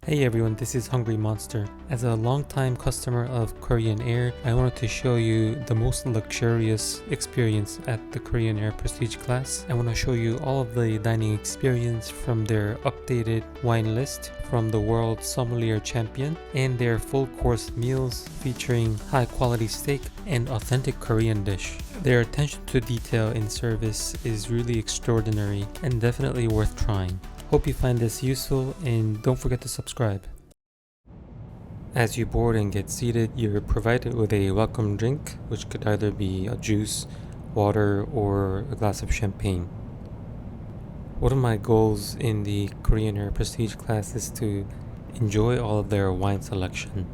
Hey everyone, this is Hungry Monster. As a longtime customer of Korean Air, I wanted to show you the most luxurious experience at the Korean Air Prestige class. I want to show you all of the dining experience from their updated wine list from the World Sommelier Champion and their full course meals featuring high quality steak and authentic Korean dish. Their attention to detail in service is really extraordinary and definitely worth trying. Hope you find this useful and don't forget to subscribe. As you board and get seated, you're provided with a welcome drink, which could either be a juice, water, or a glass of champagne. One of my goals in the Korean Air Prestige class is to enjoy all of their wine selection.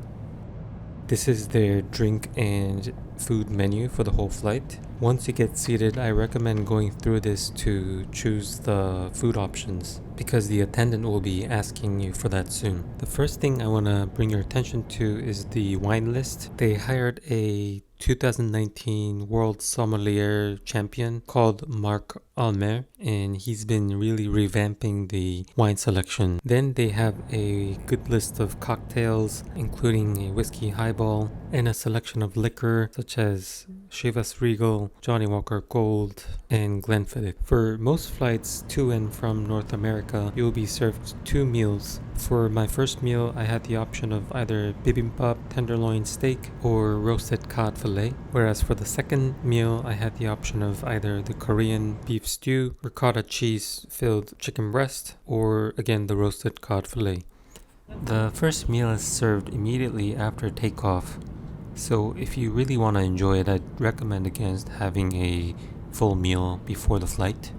This is their drink and food menu for the whole flight. Once you get seated, I recommend going through this to choose the food options because the attendant will be asking you for that soon. The first thing I want to bring your attention to is the wine list. They hired a 2019 World Sommelier Champion called Marc Almert, and he's been really revamping the wine selection. Then they have a good list of cocktails, including a whiskey highball and a selection of liquor such as Chivas Regal, Johnny Walker Gold, and Glenfiddich. For most flights to and from North America, you'll be served 2 meals. For my first meal, I had the option of either Bibimbap tenderloin steak or roasted cod fillet, whereas for the second meal, I had the option of either the Korean beef stew, ricotta cheese filled chicken breast, or again the roasted cod fillet. The first meal is served immediately after takeoff, so if you really want to enjoy it, I'd recommend against having a full meal before the flight.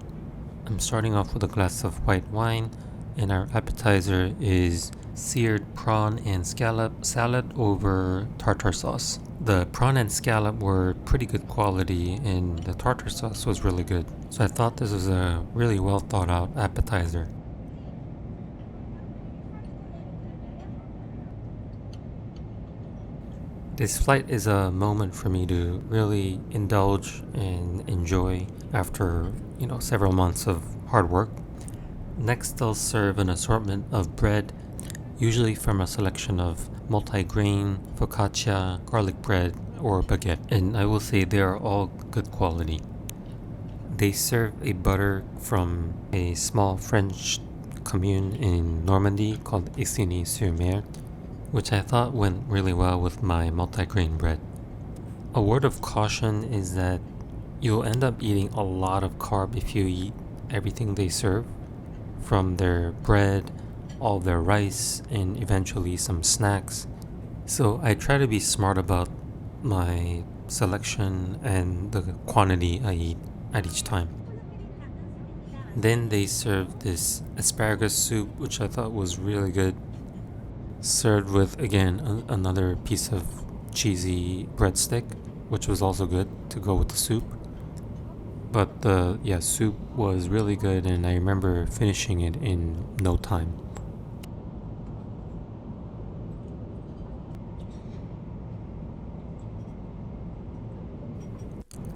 I'm starting off with a glass of white wine, and our appetizer is seared prawn and scallop salad over tartar sauce. The prawn and scallop were pretty good quality and the tartar sauce was really good. So I thought this was a really well thought out appetizer. This flight is a moment for me to really indulge and enjoy after, several months of hard work. Next, they'll serve an assortment of bread, usually from a selection of multi-grain, focaccia, garlic bread, or baguette, and I will say they are all good quality. They serve a butter from a small French commune in Normandy called Isigny-sur-Mer, which I thought went really well with my multi-grain bread. A word of caution is that you'll end up eating a lot of carb if you eat everything they serve, from their bread, all their rice, and eventually some snacks. So I try to be smart about my selection and the quantity I eat at each time. Then they served this asparagus soup, which I thought was really good, served with again another piece of cheesy breadstick, which was also good to go with the soup. But the soup was really good, and I remember finishing it in no time.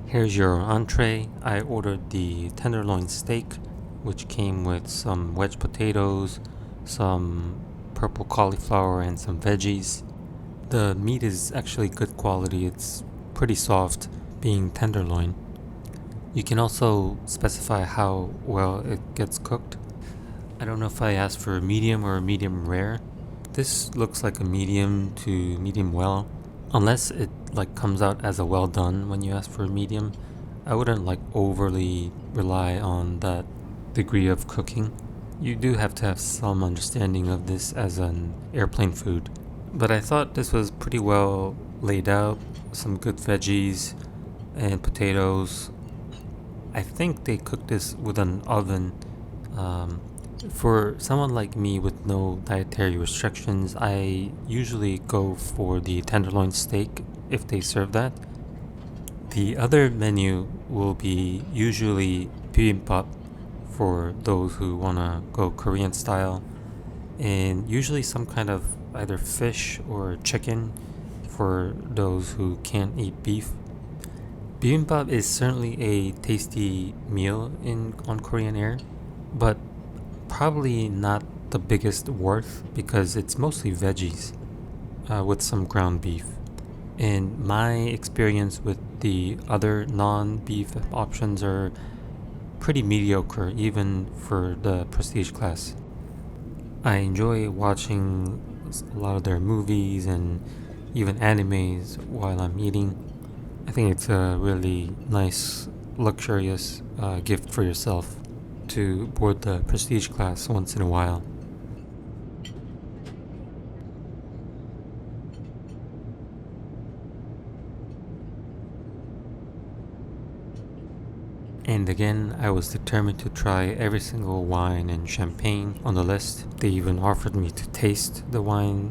Here's your entree. I ordered the tenderloin steak, which came with some wedge potatoes, some purple cauliflower, and some veggies. The meat is actually good quality. It's pretty soft, being tenderloin. You can also specify how well it gets cooked. I don't know if I asked for a medium or a medium rare. This looks like a medium to medium well. Unless it comes out as a well done when you ask for a medium, I wouldn't overly rely on that degree of cooking. You do have to have some understanding of this as an airplane food. But I thought this was pretty well laid out, some good veggies and potatoes. I think they cooked this with an oven. For someone like me with no dietary restrictions, I usually go for the tenderloin steak if they serve that. The other menu will be usually bibimbap for those who want to go Korean style, and usually some kind of either fish or chicken for those who can't eat beef. Bibimbap is certainly a tasty meal on Korean Air, but probably not the biggest worth because it's mostly veggies with some ground beef. And my experience with the other non-beef options are pretty mediocre, even for the prestige class. I enjoy watching a lot of their movies and even animes while I'm eating. I think it's a really nice, luxurious gift for yourself to board the prestige class once in a while. And again, I was determined to try every single wine and champagne on the list. They even offered me to taste the wine,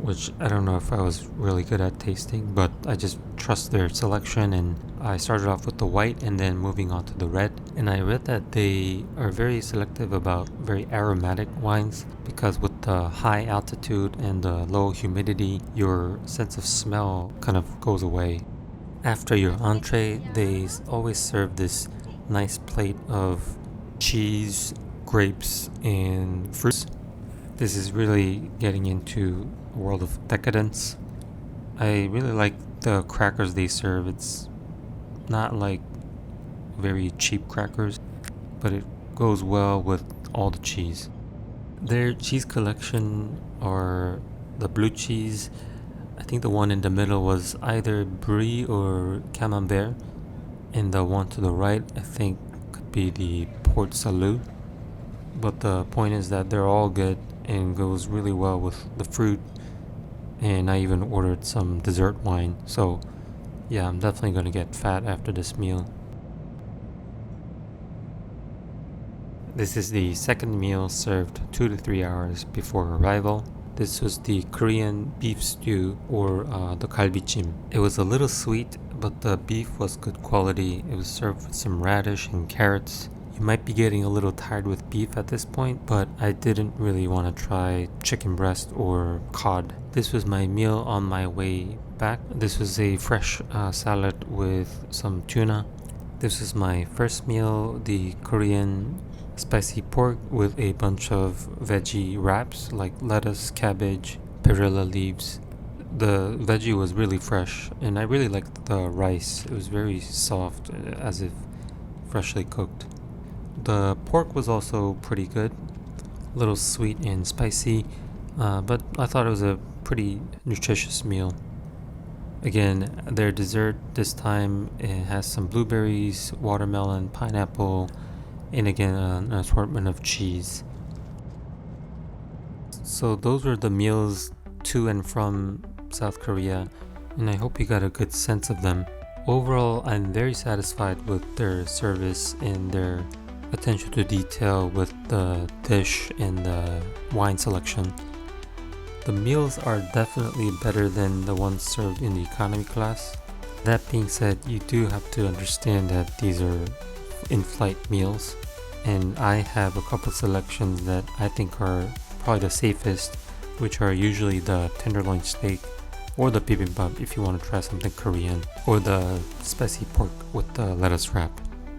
which I don't know if I was really good at tasting, but I just trust their selection, and I started off with the white and then moving on to the red. And I read that they are very selective about very aromatic wines because with the high altitude and the low humidity, your sense of smell kind of goes away. After your entree, they always serve this nice plate of cheese, grapes, and fruits. This is really getting into a world of decadence. I really like the crackers they serve. It's not like very cheap crackers, but it goes well with all the cheese. Their cheese collection are the blue cheese. I think the one in the middle was either brie or camembert, and the one to the right I think could be the Port Salut. But the point is that they're all good and goes really well with the fruit, and I even ordered some dessert wine, so yeah, I'm definitely gonna get fat after this meal. This is the second meal served 2 to 3 hours before arrival. This was the Korean beef stew, or the galbichim. It was a little sweet, but the beef was good quality. It was served with some radish and carrots. You might be getting a little tired with beef at this point, but I didn't really want to try chicken breast or cod. This was my meal on my way back. This was a fresh salad with some tuna. This was my first meal, the Korean spicy pork with a bunch of veggie wraps like lettuce, cabbage, perilla leaves. The veggie was really fresh, and I really liked the rice. It was very soft, as if freshly cooked. The pork was also pretty good, a little sweet and spicy, but I thought it was a pretty nutritious meal. Again, their dessert this time, it has some blueberries, watermelon, pineapple, and again an assortment of cheese. So those were the meals to and from South Korea, and I hope you got a good sense of them. Overall, I'm very satisfied with their service and their attention to detail with the dish and the wine selection. The meals are definitely better than the ones served in the economy class. That being said, you do have to understand that these are in-flight meals, and I have a couple selections that I think are probably the safest, which are usually the tenderloin steak or the bibimbap if you want to try something Korean, or the spicy pork with the lettuce wrap.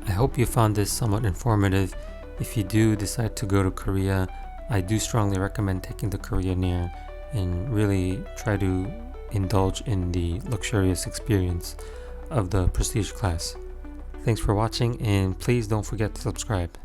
I hope you found this somewhat informative. If you do decide to go to Korea, I do strongly recommend taking the Korean Air and really try to indulge in the luxurious experience of the prestige class. Thanks for watching, and please don't forget to subscribe.